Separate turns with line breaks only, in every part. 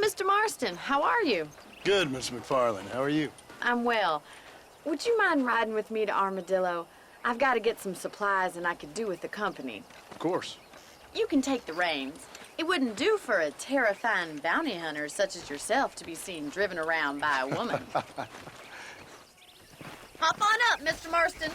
Mr. Marston, how are you?
Good, Miss McFarland. How are you?
I'm well. Would you mind riding with me to Armadillo? I've got to get some supplies and I could do with the company.
Of course.
You can take the reins. It wouldn't do for a terrifying bounty hunter such as yourself to be seen driven around by a woman. Hop on up, Mr. Marston.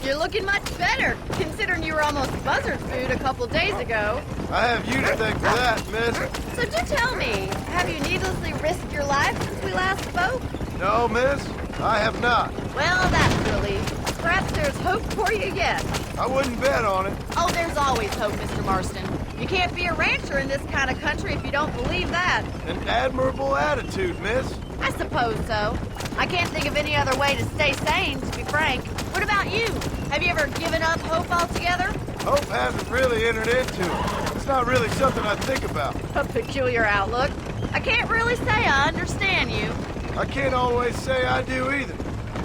You're looking much better, considering you were almost buzzard food a couple days ago.
I have you to thank for that, miss.
So do tell me, have you needlessly risked your life since we last spoke?
No, miss, I have not.
Well, that's relief. Perhaps there's hope for you yet.
I wouldn't bet on it.
Oh, there's always hope, Mr. Marston. You can't be a rancher in this kind of country if you don't believe that.
An admirable attitude, miss.
I suppose so. I can't think of any other way to stay sane, to be frank. What about you? Have you ever given up hope altogether?
Hope hasn't really entered into it. It's not really something I think about.
A peculiar outlook. I can't really say I understand you.
I can't always say I do either.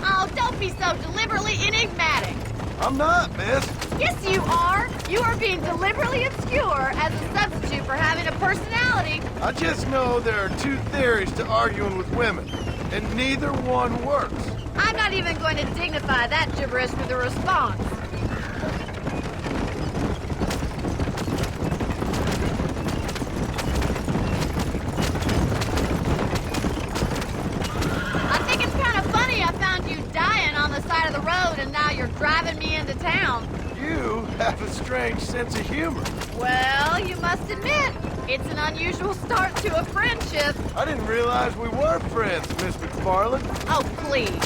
Oh, don't be so deliberately enigmatic.
I'm not, miss.
Yes, you are. You are being deliberately obscure as a substitute for having a personality.
I just know there are two theories to arguing with women, and neither one works.
I'm not even going to dignify that gibberish with a response. I think it's kind of funny I found you dying on the side of the road and now you're driving me into town.
You have a strange sense of humor.
Well, you must admit, it's an unusual start to a friendship.
I didn't realize we were friends, Miss McFarland.
Oh, please.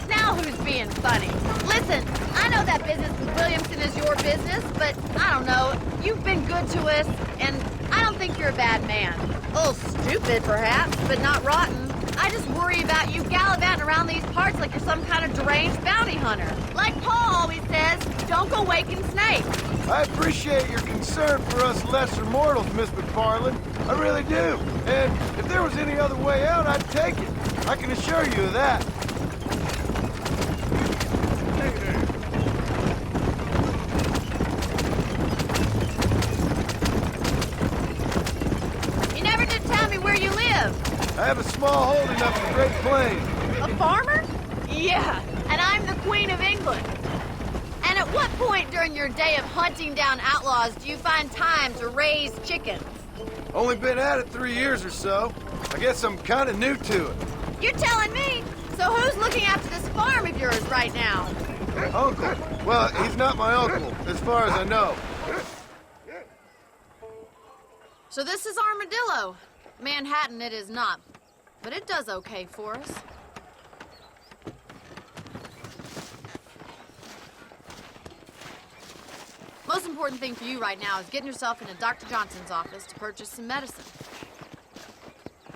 Now who's being funny? Listen, I know that business with Williamson is your business, but I don't know. You've been good to us, and I don't think you're a bad man. A little stupid, perhaps, but not rotten. I just worry about you gallivanting around these parts like you're some kind of deranged bounty hunter. Like Paul always says, don't go waking snakes.
I appreciate your concern for us lesser mortals, Miss McFarland. I really do. And if there was any other way out, I'd take it. I can assure you of that.
You never did tell me where you live.
I have a small holding up in Great Plains.
A farmer? Yeah, and I'm the Queen of England. And at what point during your day of hunting down outlaws do you find time to raise chickens?
Only been at it 3 years or so. I guess I'm kind of new to it.
You're telling me? So who's looking after this farm of yours right now?
Uncle? Well, he's not my uncle, as far as I know.
So this is Armadillo. Manhattan it is not, but it does okay for us. Most important thing for you right now is getting yourself into Dr. Johnson's office to purchase some medicine.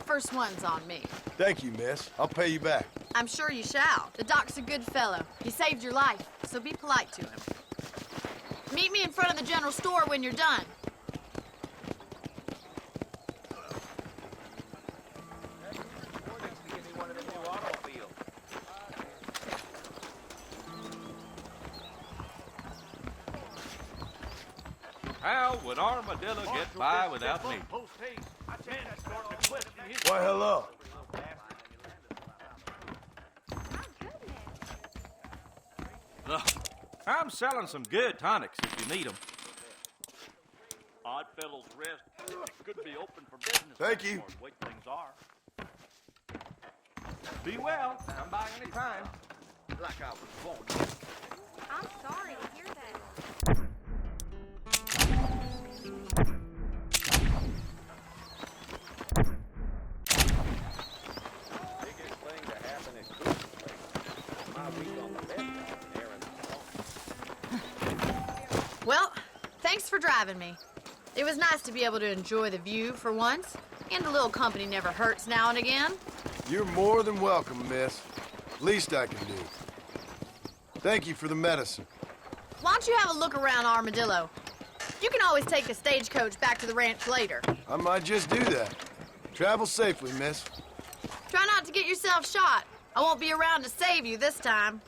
First one's on me.
Thank you, miss. I'll pay you back.
I'm sure you shall. The doc's a good fellow. He saved your life, so be polite to him. Meet me in front of the general store when you're done.
How would Armadillo get by without me?
Why, hello.
Look, I'm selling some good tonics if you need them.
Oddfellow's Rest couldn't be open for business.
Thank you.
The way things are.
Be well. Come by any time.
Like I was born.
I'm sorry to hear that.
Biggest thing to happen at Cook's place. My week on the bed there and
Well, thanks for driving me. It was nice to be able to enjoy the view for once, and a little company never hurts now and again.
You're more than welcome, miss. Least I can do. Thank you for the medicine.
Why don't you have a look around Armadillo? You can always take a stagecoach back to the ranch later.
I might just do that. Travel safely, miss.
Try not to get yourself shot. I won't be around to save you this time.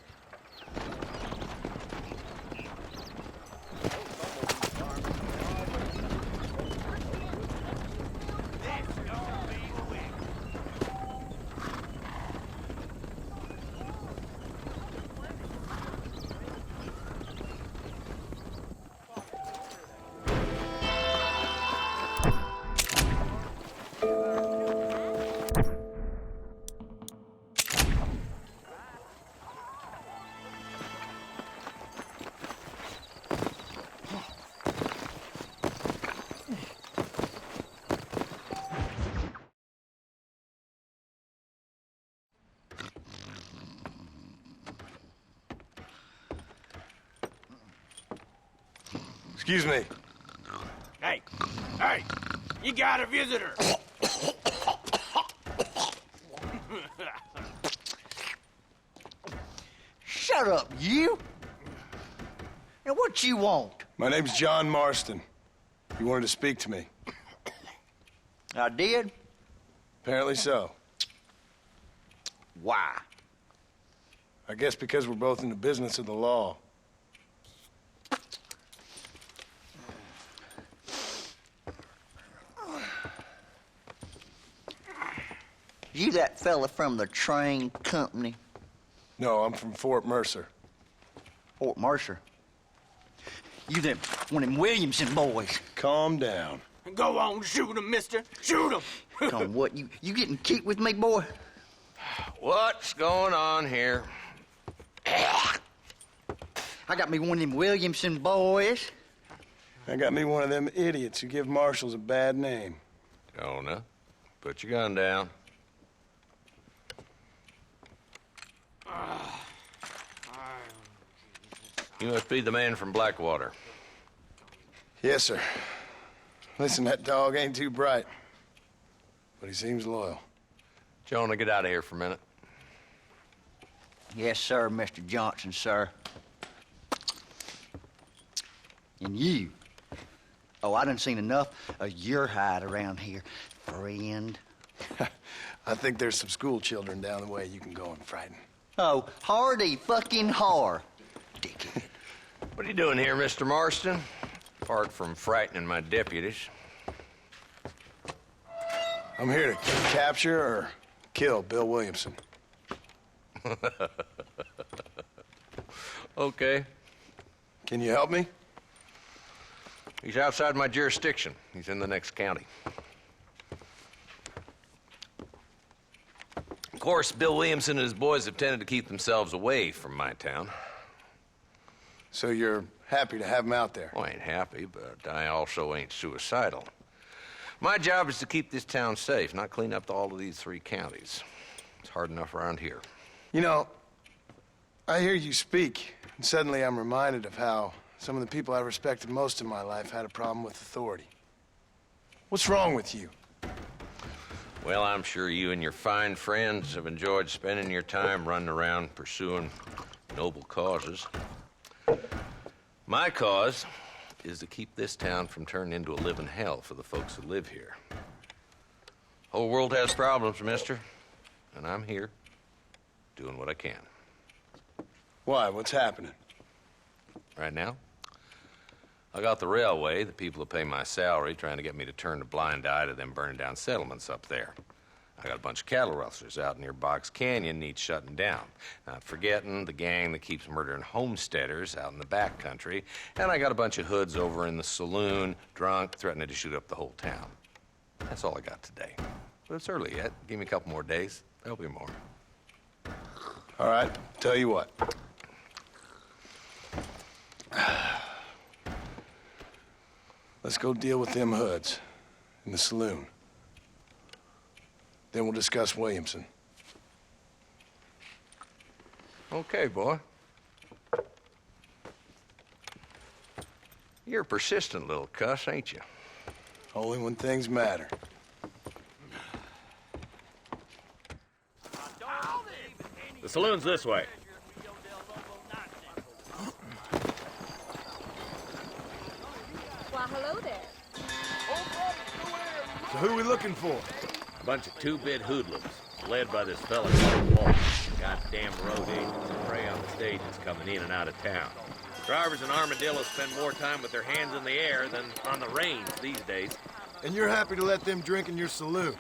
Excuse me.
Hey, you got a visitor.
Shut up, you! And what you want?
My name's John Marston. You wanted to speak to me.
I did?
Apparently so.
Why?
I guess because we're both in the business of the law.
You that fella from the train company?
No, I'm from Fort Mercer.
Fort Mercer? You them one of them Williamson boys?
Calm down.
Go on, shoot him, mister. Shoot him.
Come on, what, you getting cute with me, boy?
What's going on here?
I got me one of them Williamson boys.
I got me one of them idiots who give marshals a bad name.
Jonah, put your gun down. You must be the man from Blackwater.
Yes, sir. Listen, that dog ain't too bright, but he seems loyal.
Jonah, get out of here for a minute.
Yes, sir, Mr. Johnson, sir. And you. Oh, I done seen enough of your hide around here, friend.
I think there's some school children down the way you can go and frighten.
Oh, hardy fucking har. Dickhead.
What are you doing here, Mr. Marston? Apart from frightening my deputies.
I'm here to capture or kill Bill Williamson.
Okay.
Can you help me?
He's outside my jurisdiction. He's in the next county. Of course, Bill Williamson and his boys have tended to keep themselves away from my town.
So you're happy to have him out there?
Well, I ain't happy, but I also ain't suicidal. My job is to keep this town safe, not clean up all of these 3 counties. It's hard enough around here.
You know, I hear you speak, and suddenly I'm reminded of how some of the people I respected most in my life had a problem with authority. What's wrong with you?
Well, I'm sure you and your fine friends have enjoyed spending your time running around pursuing noble causes. My cause is to keep this town from turning into a living hell for the folks that live here. Whole world has problems, mister, and I'm here doing what I can.
Why? What's happening?
Right now, I got the railway, the people who pay my salary, trying to get me to turn a blind eye to them burning down settlements up there. I got a bunch of cattle rustlers out near Box Canyon needs shutting down. Not forgetting the gang that keeps murdering homesteaders out in the back country. And I got a bunch of hoods over in the saloon, drunk, threatening to shoot up the whole town. That's all I got today. But it's early yet. Give me a couple more days. There'll be more.
All right, tell you what. Let's go deal with them hoods in the saloon. Then we'll discuss Williamson.
Okay, boy. You're a persistent little cuss, ain't you?
Only when things matter.
The saloon's this way.
Why, hello there.
So who are we looking for?
A bunch of 2-bit hoodlums.
led by this fella called Walt. Goddamn road agents and prey on the stages coming in and out of town. Drivers in Armadillo spend more time with their hands in the air than on the reins these days.
And you're happy to let them drink in your saloon?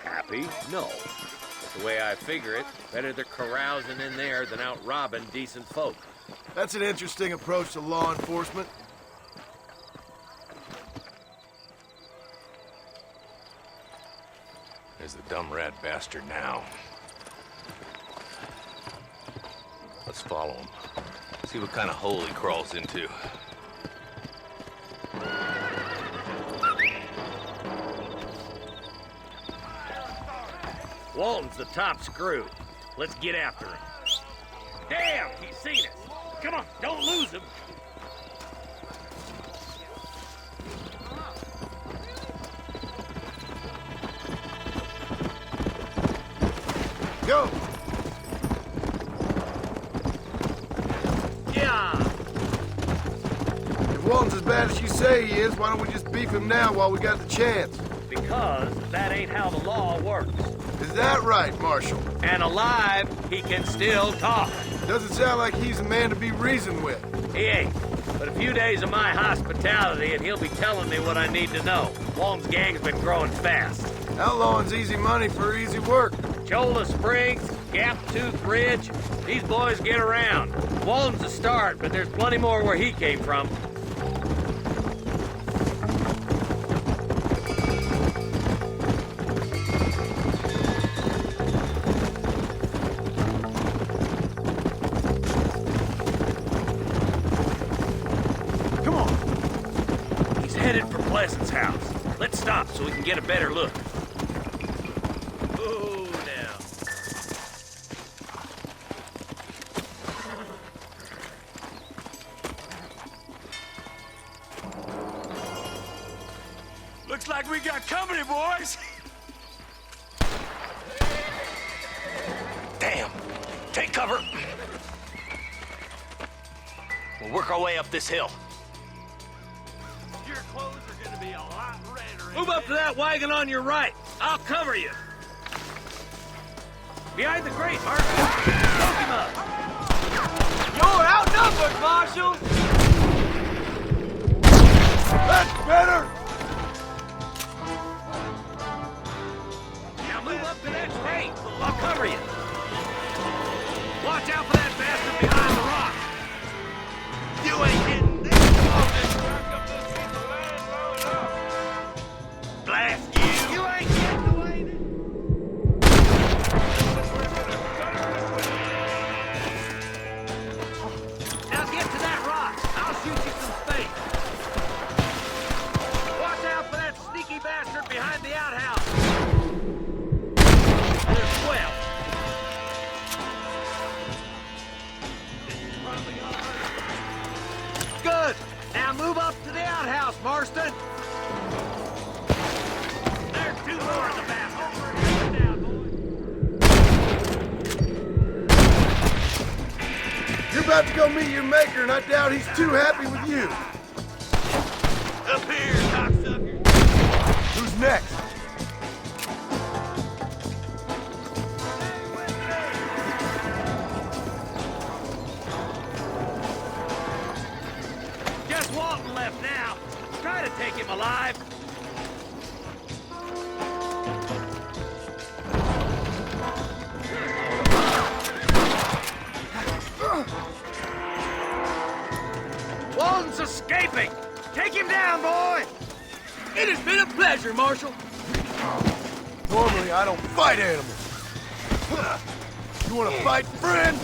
Happy? No. But the way I figure it, better they're carousing in there than out robbing decent folk.
That's an interesting approach to law enforcement.
There's the dumb rat bastard now. Let's follow him. See what kind of hole he crawls into. Walton's the top screw. Let's get after him. Damn, he's seen us. Come on, don't lose him.
Go!
Yeah.
If Walton's as bad as you say he is, why don't we just beef him now while we got the chance?
Because that ain't how the law works.
Is that right, Marshal?
And alive, he can still talk.
Doesn't sound like he's a man to be reasoned with.
He ain't. But a few days of my hospitality and he'll be telling me what I need to know. Walton's gang's been growing fast.
Outlawing's easy money for easy work.
Cholla Springs, Gap Tooth Ridge, these boys get around. Walton's a start, but there's plenty more where he came from.
Come on.
He's headed for Pleasant's house. Let's stop so we can get a better look. Ooh, now.
Looks like we got company, boys.
Damn. Take cover. We'll work our way up this hill.
Your clothes are gonna be a lot redder.
Move up to that wagon on your right. I'll cover you. Behind the crate, Mark. Poke him up.
You're outnumbered, Marshal.
That's better!
Now move up to that crate. I'll cover you. Watch out for that bastard behind the rock.
You ain't getting this. Blast you.
You ain't getting away. Now get to that rock. I'll shoot you some space. Watch out for that sneaky bastard behind the outhouse. There's 12. Good. Now move up to the outhouse, Marston. There's 2 more of the bastards. Get down, boys.
You're about to go meet your maker, and I doubt he's too happy with you.
Up here, cocksucker.
Who's next?
Just Walton left now. Try to take him alive. Walton's escaping. Take him down, boy. It has been a pleasure, Marshal.
Normally, I don't fight animals. You want to fight, friend?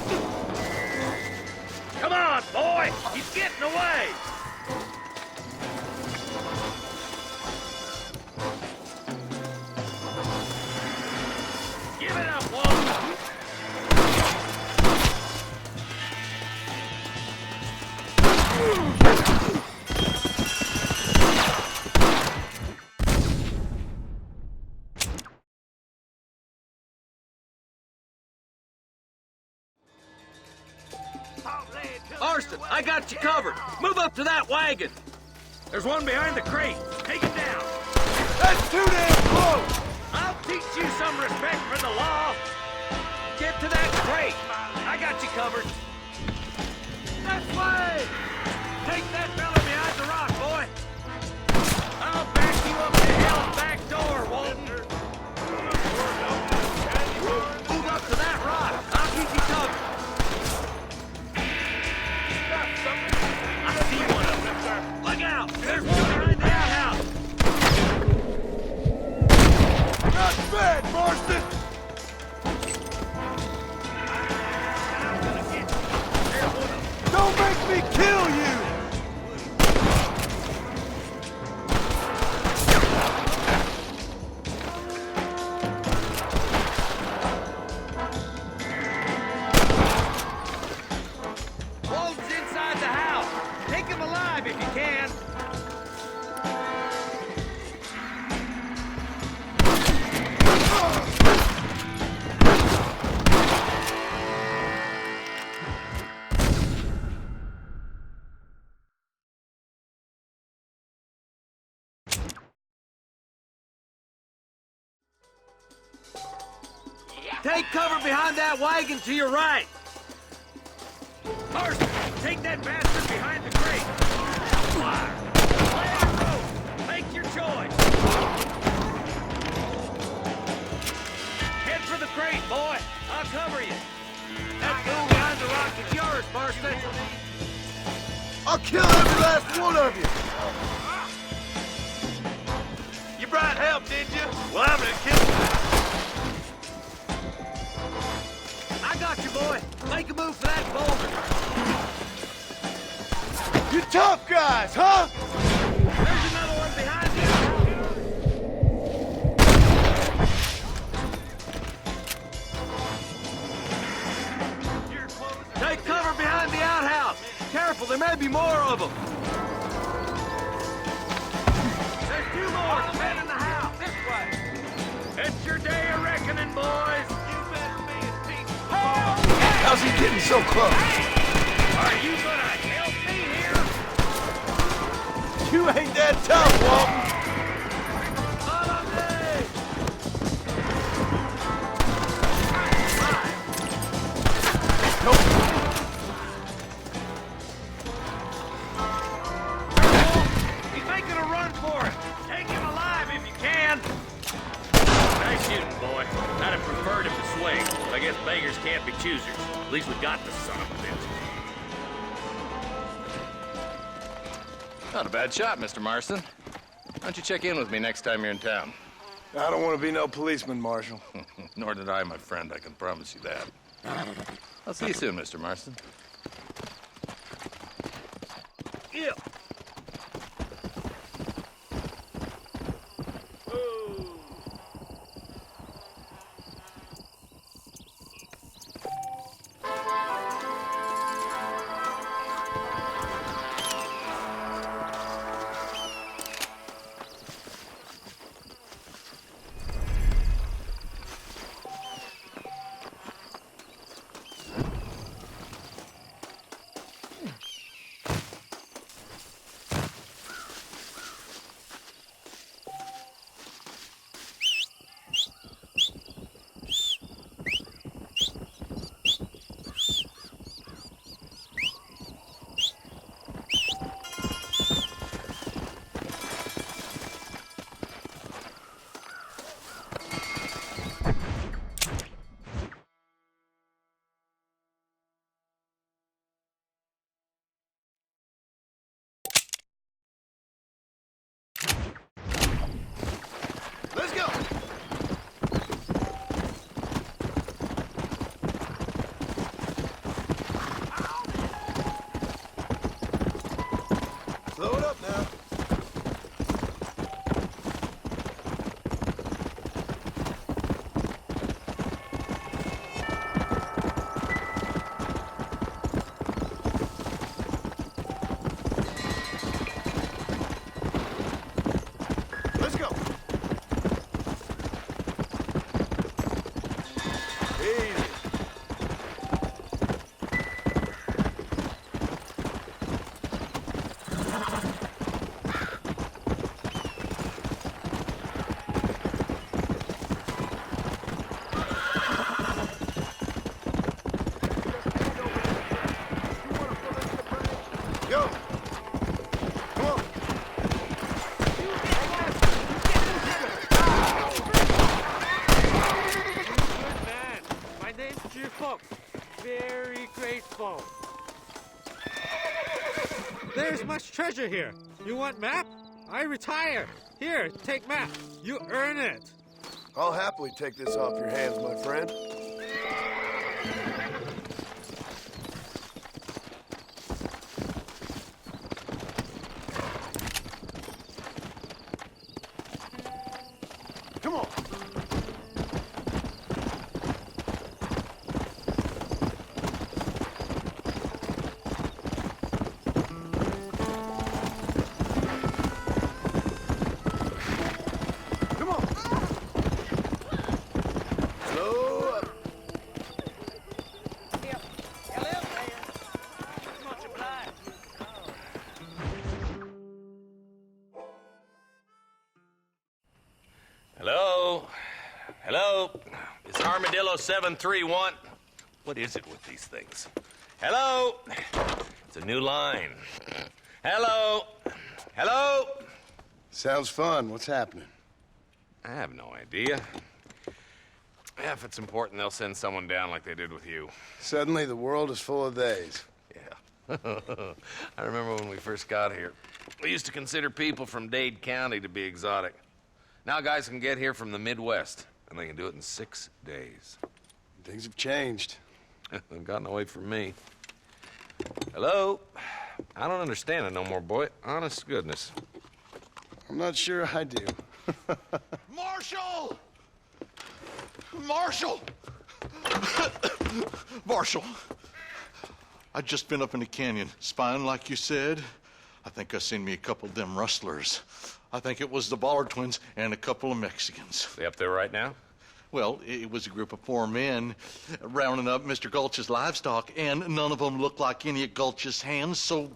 Come on, boy. He's getting away. Give it up, Walton. Marston, I got you covered. Move up to that wagon. There's one behind the crate. Take it down.
That's too damn close!
I'll teach you some
some respect for the law. Get to that crate. I got you covered. That way! Take that fella behind the rock, boy. I'll back you up to hell's back door, Walton. Move up to that rock. I'll keep you covered. I see one of them. Look out! There's one behind the outhouse.
Not bad, Marston! Don't make me kill you!
Walton's inside the house. Take him alive if you can. Take cover behind that wagon to your right. Marston, take that bastard behind the crate. Fire. Let it go. Make your choice. Head for the crate, boy. I'll cover you. That fool behind the rock is yours, Marston.
I'll kill every last one of you!
You brought help, did you? Well, I'm gonna kill you.
I got you, boy. Make a move for that boulder.
You tough guys, huh?
There's another one behind you. Take cover behind the outhouse. Careful, there may be more of them. There's two more men in the house. This way. It's your day of reckoning, boys. You better be at peace.
How's he getting so close?
Are you gonna help me here?
You ain't that tough, Walton!
Follow me! He's making a run for it. Take him alive if you can. Nice shooting, boy. I'd have preferred him to swing, but I guess beggars can't be choosers. At least we got the son of a bitch.
Not a bad shot, Mr. Marston. Why don't you check in with me next time you're in town?
I don't want to be no policeman, Marshal.
Nor did I, my friend. I can promise you that. I'll see you soon, Mr. Marston.
Yeah. Faithful. There's much treasure here. You want map? I retire. Here, take map. You earn it.
I'll happily take this off your hands, my friend. Come on. Come on. Slow up.
Hello? Hello? It's Armadillo 731. What is it with these things? Hello? It's a new line. Hello? Hello?
Sounds fun. What's happening?
I have no idea. Yeah, if it's important, they'll send someone down like they did with you.
Suddenly, the world is full of theys.
Yeah. I remember when we first got here. We used to consider people from Dade County to be exotic. Now guys can get here from the Midwest, and they can do it in 6 days.
Things have changed.
They've gotten away from me. Hello? I don't understand it no more, boy. Honest to goodness.
I'm not sure I do.
Marshal! Marshal! Marshal! I just been up in the canyon, spying like you said. I think I seen me a couple of them rustlers. I think it was the Ballard twins and a couple of Mexicans.
They up there right now?
Well, it was a group of 4 men rounding up Mr. Gulch's livestock, and none of them looked like any of Gulch's hands, so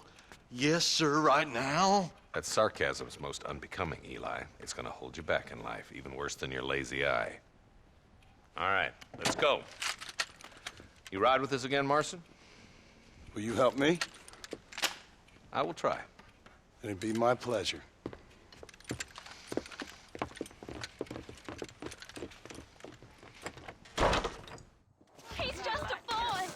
yes, sir, right now.
That sarcasm's most unbecoming, Eli. It's gonna hold you back in life, even worse than your lazy eye. All right, let's go. You ride with us again, Marston?
Will you help me?
I will try.
It'd be my pleasure.
He's just a boy.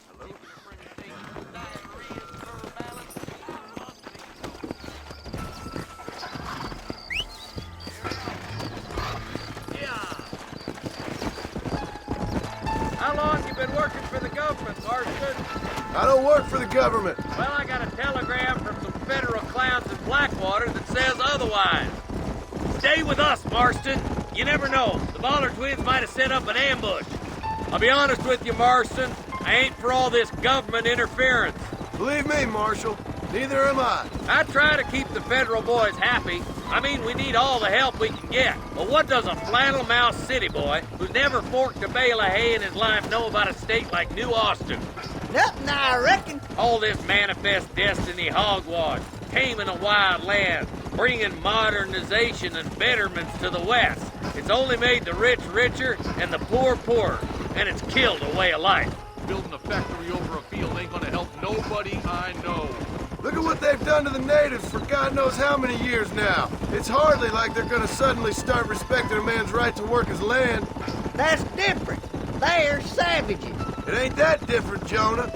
How long you been working for the government, Marston?
I don't work for the government.
Well, I got a telegram from some federal clowns in Blackwater that says otherwise. Stay with us, Marston. You never know. The Ballard twins might have set up an ambush. I'll be honest with you, Marston. I ain't for all this government interference.
Believe me, Marshal, neither am I.
I try to keep the federal boys happy. I mean, we need all the help we can get. But what does a flannel-mouthed city boy who's never forked a bale of hay in his life know about a state like New Austin?
Nothing, I reckon.
All this manifest destiny hogwash, taming a wild land, bringing modernization and betterments to the West. It's only made the rich richer and the poor poorer, and it's killed a way of life.
Building a factory over a field ain't gonna help nobody I know.
Look at what they've done to the natives for God knows how many years now. It's hardly like they're gonna suddenly start respecting a man's right to work his land.
That's different. They're savages.
It ain't that different, Jonah.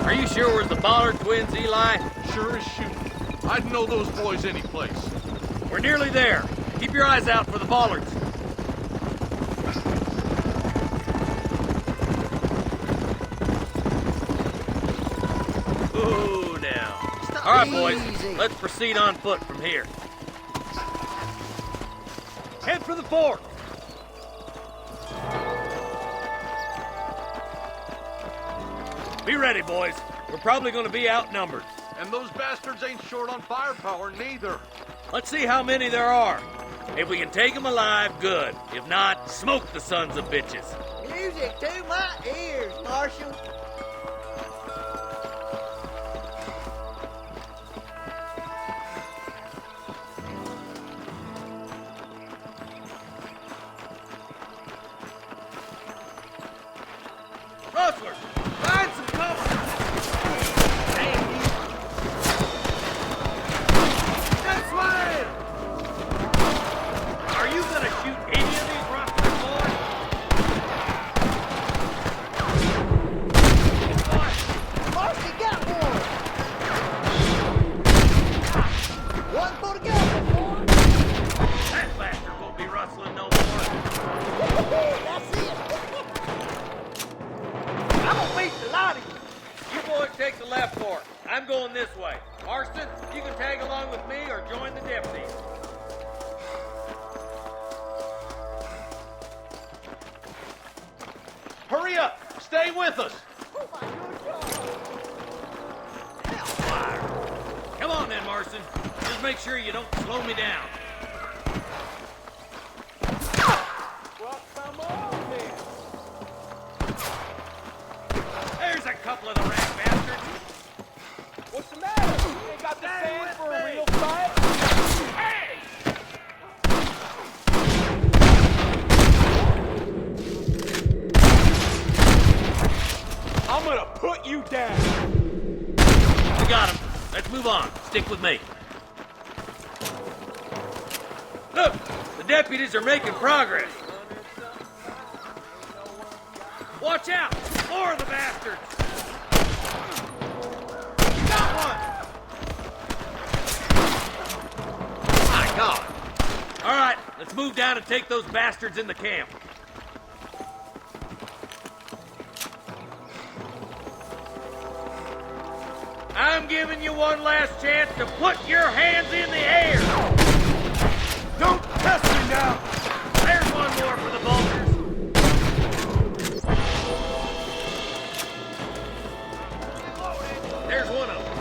Are you sure it was the Ballard twins, Eli?
Sure as shooting. I'd know those boys any place.
We're nearly there. Keep your eyes out for the Ballards. Ooh, now. All right, boys.
Easy.
Let's proceed on foot from here. Head for the fort. Be ready, boys. We're probably going to be outnumbered.
And those bastards ain't short on firepower, neither.
Let's see how many there are. If we can take them alive, good. If not, smoke the sons of bitches.
Music to my ears, Marshal.
Rustlers, find some cover.
This way!
Are you gonna shoot any of these rustlers, boys? with me or join the deputies.
Hurry up! Stay with us!
Hellfire! Come on then, Marston. Just make sure you don't slow me down. There's a couple of the rat bastards.
What's the matter? You ain't got the sand for a real fight?
Hey!
I'm gonna put you down!
We got him. Let's move on. Stick with me. Look, the deputies are making progress. Watch out! More of the bastards! Got one! My God! All right, let's move down and take those bastards in the camp. I'm giving you one last chance to put your hands in the air!
Don't test me now!
There's one more for the vultures. There's one of them.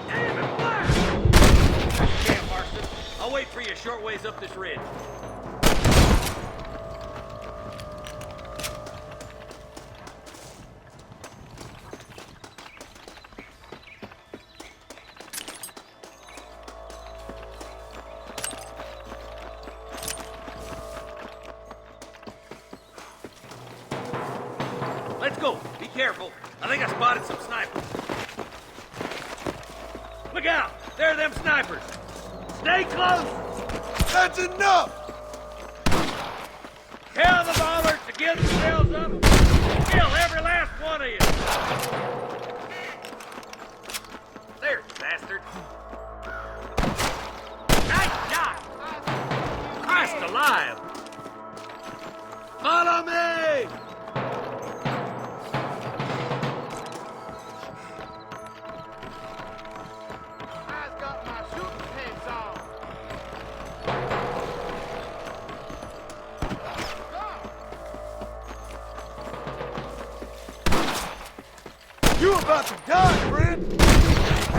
Damn it, fire! Damn, Marston. I'll wait for you a short ways up this ridge. Let's go. Be careful. I think I spotted some snipers. Look out! There are them snipers. Stay close!
That's enough!
Tell the bollards to give themselves up. Kill every last one of you. There, bastard. Nice shot! Christ alive! Follow me!
I've got my shooting pants on. You about to die, friend!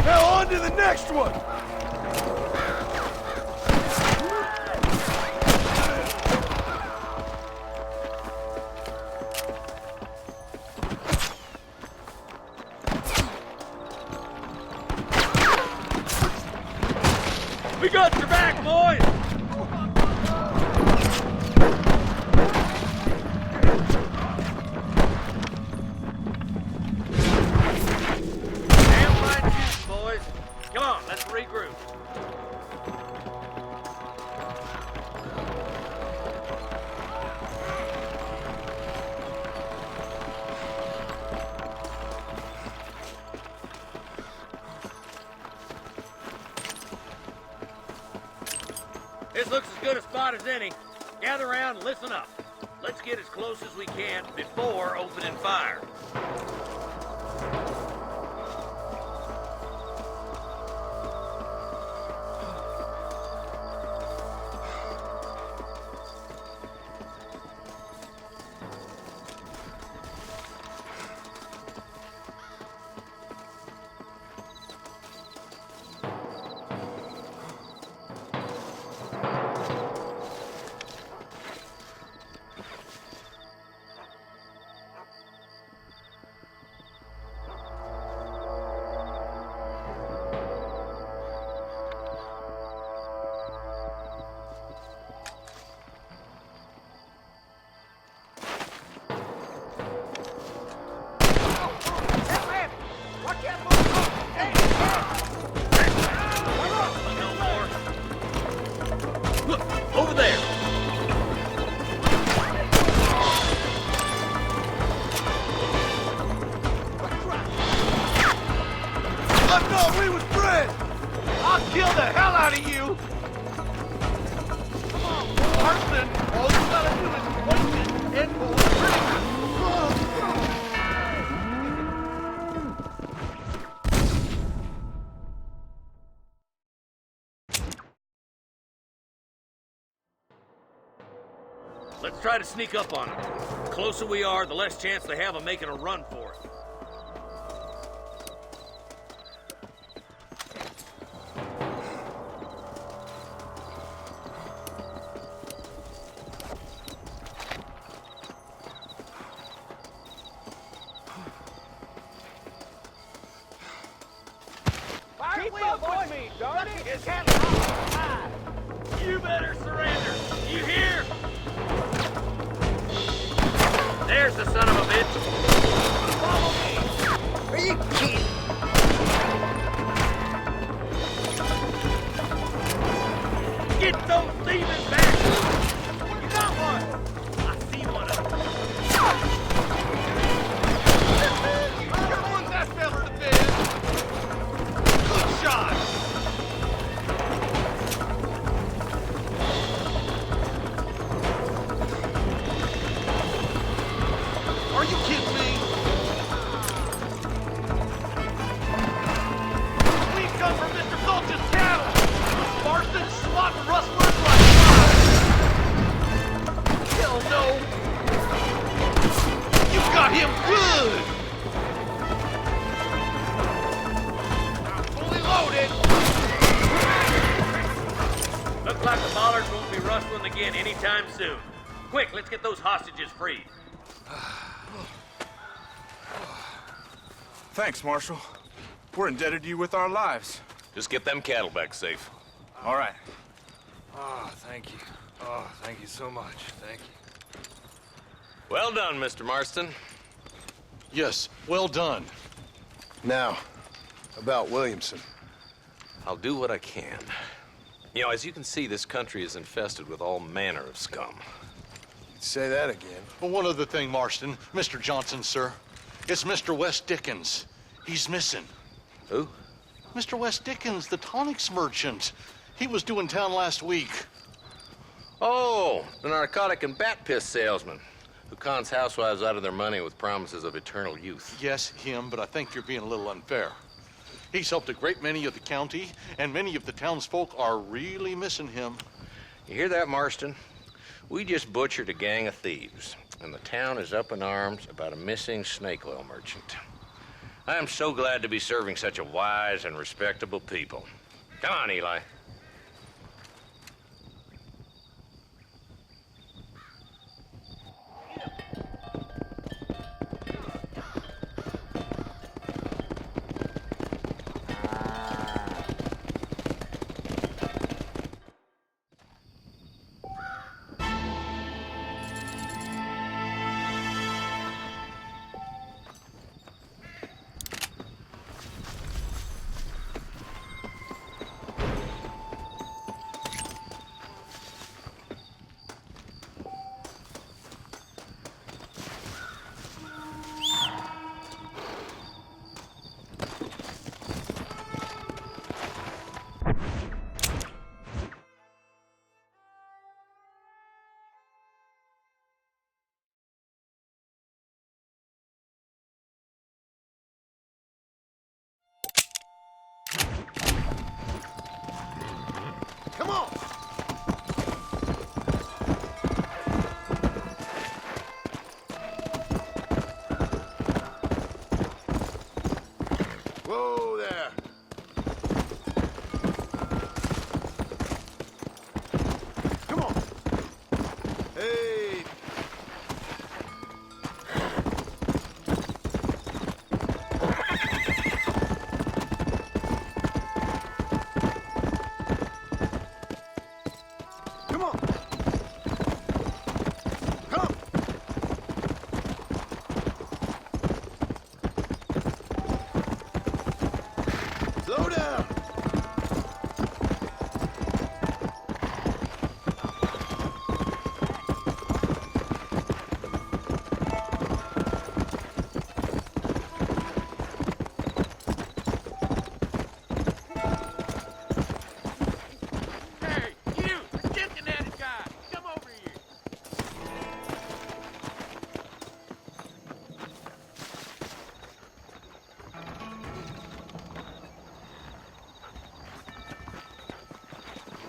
Now on to the next one!
We got your back, boys! Damn fine shooting, boys. Come on, let's regroup. This looks as good a spot as any. Gather around and listen up. Let's get as close as we can before opening fire. Let's try to sneak up on them. The closer we are, the less chance they have of making a run for it.
Keep up with me, darn it!
You better surrender. You hear? There's the son of a bitch. Follow me.
Are you kidding?
Get those demons back. You got one. I see one of them. Come on, that fella to bed. Good shot. Are you kidding me? We come from Mr. Fulton's cattle! Marston swatting rustlers like flies! Hell no! You got him good! I'm fully loaded! Looks like the bollards won't be rustling again anytime soon. Quick, let's get those hostages freed.
Thanks, Marshal. We're indebted to you with our lives.
Just get them cattle back safe.
All right.
Oh, thank you. Oh, thank you so much. Thank you.
Well done, Mr. Marston.
Yes, well done.
Now, about Williamson.
I'll do what I can. You know, as you can see, this country is infested with all manner of scum.
Say that again.
Well, one other thing, Marston. Mr. Johnson, sir. It's Mr. Wes Dickens. He's missing.
Who?
Mr. Wes Dickens, the tonics merchant. He was due in town last week.
Oh, the narcotic and bat piss salesman who cons housewives out of their money with promises of eternal youth.
Yes, him, but I think you're being a little unfair. He's helped a great many of the county, and many of the townsfolk are really missing him.
You hear that, Marston? We just butchered a gang of thieves, and the town is up in arms about a missing snake oil merchant. I am so glad to be serving such a wise and respectable people. Come on, Eli.
Come on! Whoa there! Come on! Hey! Come on! Come! Slow down!
Hey, you! Cincinnati guy! Come over here!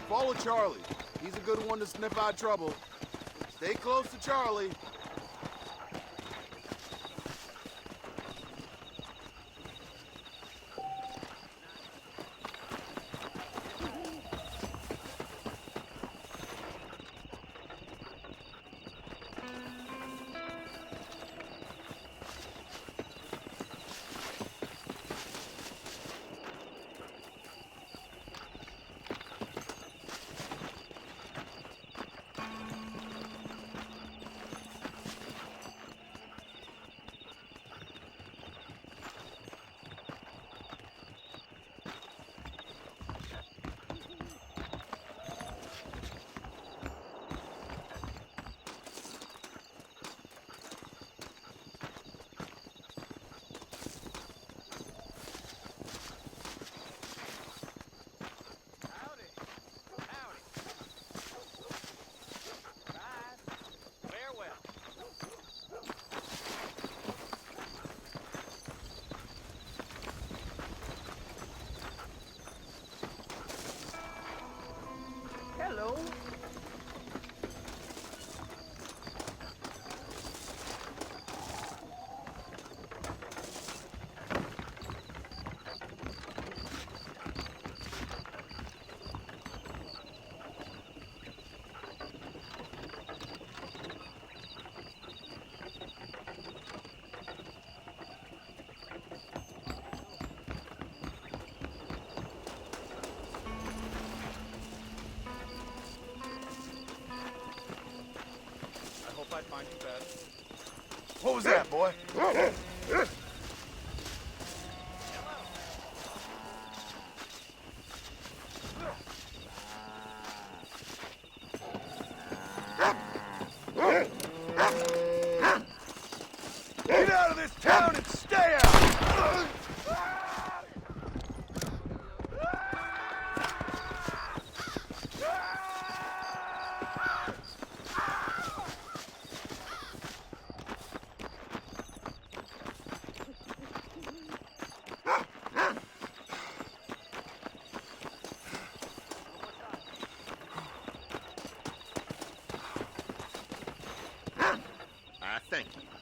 Follow Charlie. He's a good one to sniff out trouble. Stay close to Charlie.
Hello. I hope I find you better.
What was that, boy? Get out of this town and stay out!
Thank you.